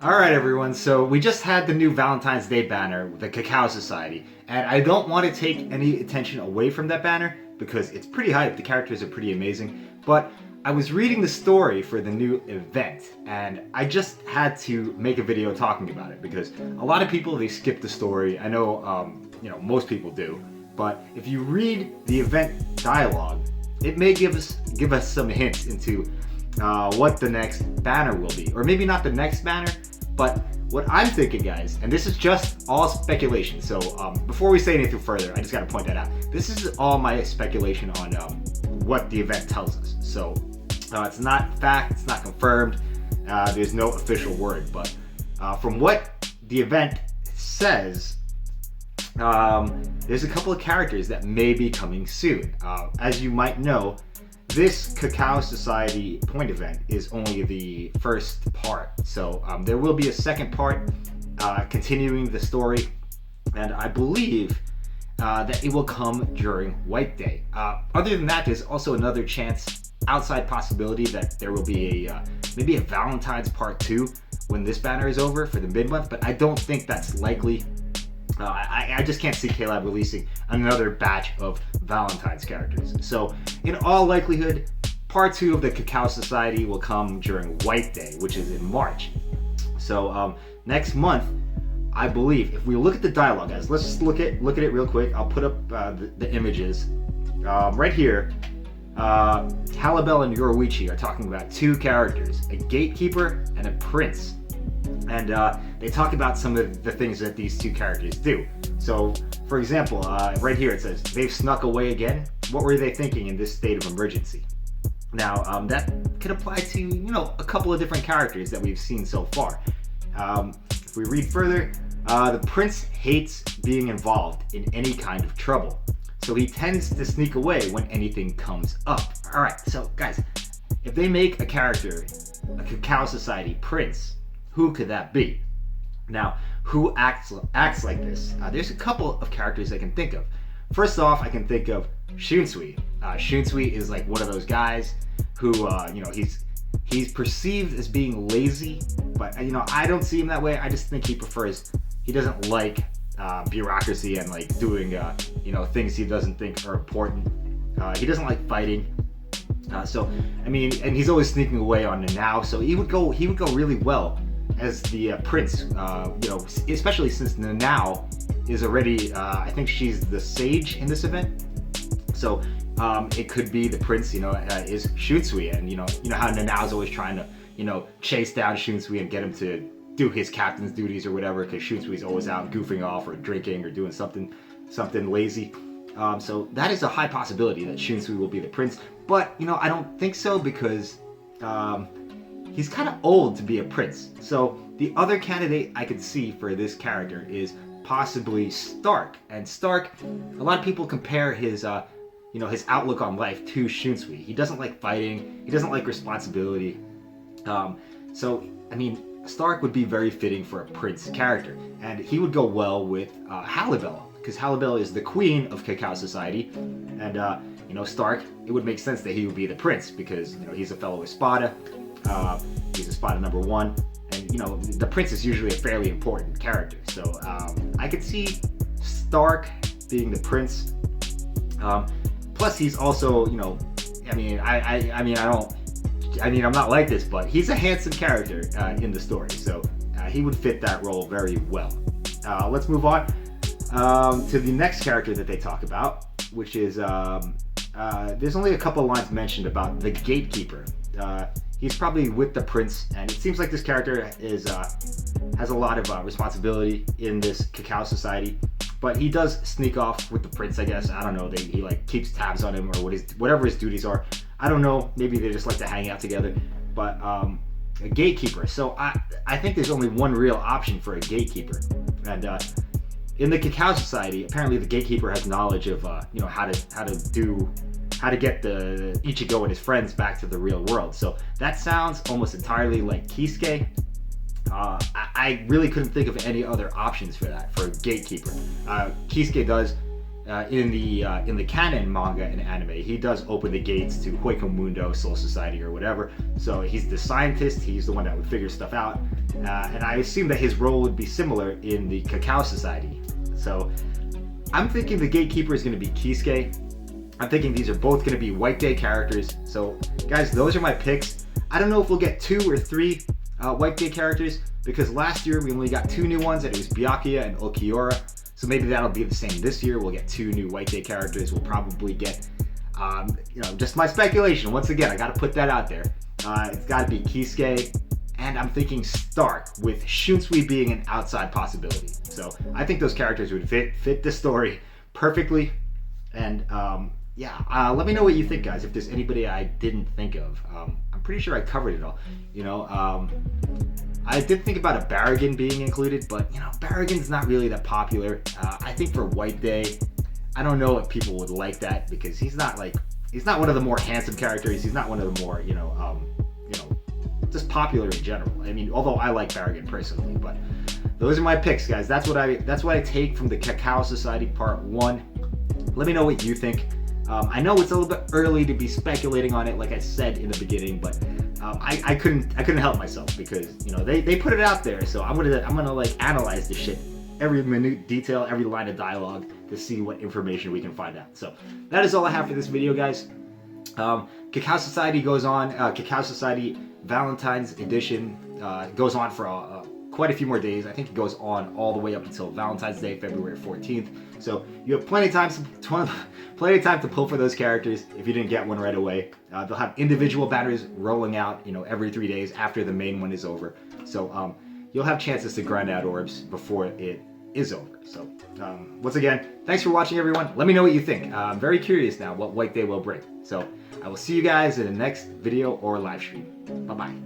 Alright everyone, so we just had the new Valentine's Day banner with the Cacao Society, and I don't want to take any attention away from that banner because it's pretty hype, the characters are pretty amazing, but I was reading the story for the new event, and I just had to make a video talking about it because a lot of people, they skip the story. I know, most people do, but if you read the event dialogue, it may give us some hints into what the next banner will be. Or maybe not the next banner, but what I'm thinking, guys, and this is just all speculation, so before we say anything further, I just gotta point that out. This is all my speculation on what the event tells us. So it's not fact, it's not confirmed, there's no official word, but from what the event says, there's a couple of characters that may be coming soon. As you might know, this Cacao Society point event is only the first part, so there will be a second part continuing the story, and I believe that it will come during White Day. Other than that, there's also another chance, outside possibility, that there will be maybe a Valentine's Part 2 when this banner is over for the mid-month, but I don't think that's likely. I just can't see K-Lab releasing another batch of Valentine's characters. So, in all likelihood, part 2 of the Cacao Society will come during White Day, which is in March. So, next month, I believe, if we look at the dialogue, guys, let's just look at it real quick. I'll put up the images. Right here, Halibel and Yoruichi are talking about two characters, a gatekeeper and a prince. And they talk about some of the things that these two characters do. So, for example, right here it says, they've snuck away again. What were they thinking in this state of emergency? Now, that could apply to, a couple of different characters that we've seen so far. If we read further, the prince hates being involved in any kind of trouble. So he tends to sneak away when anything comes up. Alright, so guys, if they make a character, a Cacao Society prince, who could that be? Now, who acts like this? There's a couple of characters I can think of. First off, I can think of Shunsui. Shunsui is like one of those guys who, he's perceived as being lazy, but I don't see him that way. I just think he doesn't like bureaucracy and like doing things he doesn't think are important. He doesn't like fighting. And he's always sneaking away on the now, so he would go really well as the prince, especially since Nanao is already, I think she's the sage in this event. So it could be the prince, is Shunsui, and you know how Nanao's always trying to, chase down Shunsui and get him to do his captain's duties or whatever, because Shunsui's always out goofing off or drinking or doing something lazy. So that is a high possibility that Shunsui will be the prince, but I don't think so because he's kind of old to be a prince. So the other candidate I could see for this character is possibly Stark. And Stark, a lot of people compare his his outlook on life to Shunsui. He doesn't like fighting. He doesn't like responsibility. Stark would be very fitting for a prince character, and he would go well with Halibel, because Halibel is the queen of Cacao Society, and Stark, it would make sense that he would be the prince because he's a fellow Espada. He's Espada number 1, and the prince is usually a fairly important character. So I could see Stark being the prince. Plus, he's also I'm not like this, but he's a handsome character in the story, so he would fit that role very well. Let's move on to the next character that they talk about, which is there's only a couple of lines mentioned about the gatekeeper. He's probably with the prince, and it seems like this character has a lot of responsibility in this Cacao Society, but he does sneak off with the prince, I guess. I don't know. He like keeps tabs on him, or whatever his duties are. I don't know. Maybe they just like to hang out together. But a gatekeeper. So I think there's only one real option for a gatekeeper, and in the Cacao Society, apparently the gatekeeper has knowledge of how to get the Ichigo and his friends back to the real world. So that sounds almost entirely like Kisuke. I really couldn't think of any other options for that, for a gatekeeper. Kisuke does in the canon manga and anime, he does open the gates to Hueco Mundo, Soul Society, or whatever. So he's the scientist. He's the one that would figure stuff out, and I assume that his role would be similar in the Cacao Society. So I'm thinking the gatekeeper is going to be Kisuke. I'm thinking these are both going to be White Day characters. So guys, those are my picks. I don't know if we'll get 2 or 3 White Day characters, because last year we only got 2 new ones, and it was Byakuya and Ulquiorra. So maybe that'll be the same this year. We'll get 2 new White Day characters. We'll probably get, just my speculation. Once again, I got to put that out there. It's got to be Kisuke, and I'm thinking Stark, with Shunsui being an outside possibility. So I think those characters would fit the story perfectly. And let me know what you think, guys. If there's anybody I didn't think of, I'm pretty sure I covered it all. I did think about a Barragan being included, but Barragan's not really that popular. I think for White Day, I don't know if people would like that, because he's not one of the more handsome characters. He's not one of the more just popular in general. I mean, although I like Barragan personally, but those are my picks, guys. That's what I take from the Cacao Society Part 1. Let me know what you think. I know it's a little bit early to be speculating on it, like I said in the beginning, but I couldn't help myself, because they put it out there, so I'm gonna like analyze the shit, every minute detail, every line of dialogue, to see what information we can find out. So that is all I have for this video, guys. Cacao Society goes on. Cacao Society Valentine's Edition goes on for quite a few more days. I think it goes on all the way up until Valentine's Day, February 14th. So you have plenty of time to pull for those characters if you didn't get one right away. They'll have individual banners rolling out, every 3 days after the main one is over. So you'll have chances to grind out orbs before it is over. So once again, thanks for watching, everyone. Let me know what you think. I'm very curious now what White Day will bring. So I will see you guys in the next video or live stream. Bye-bye.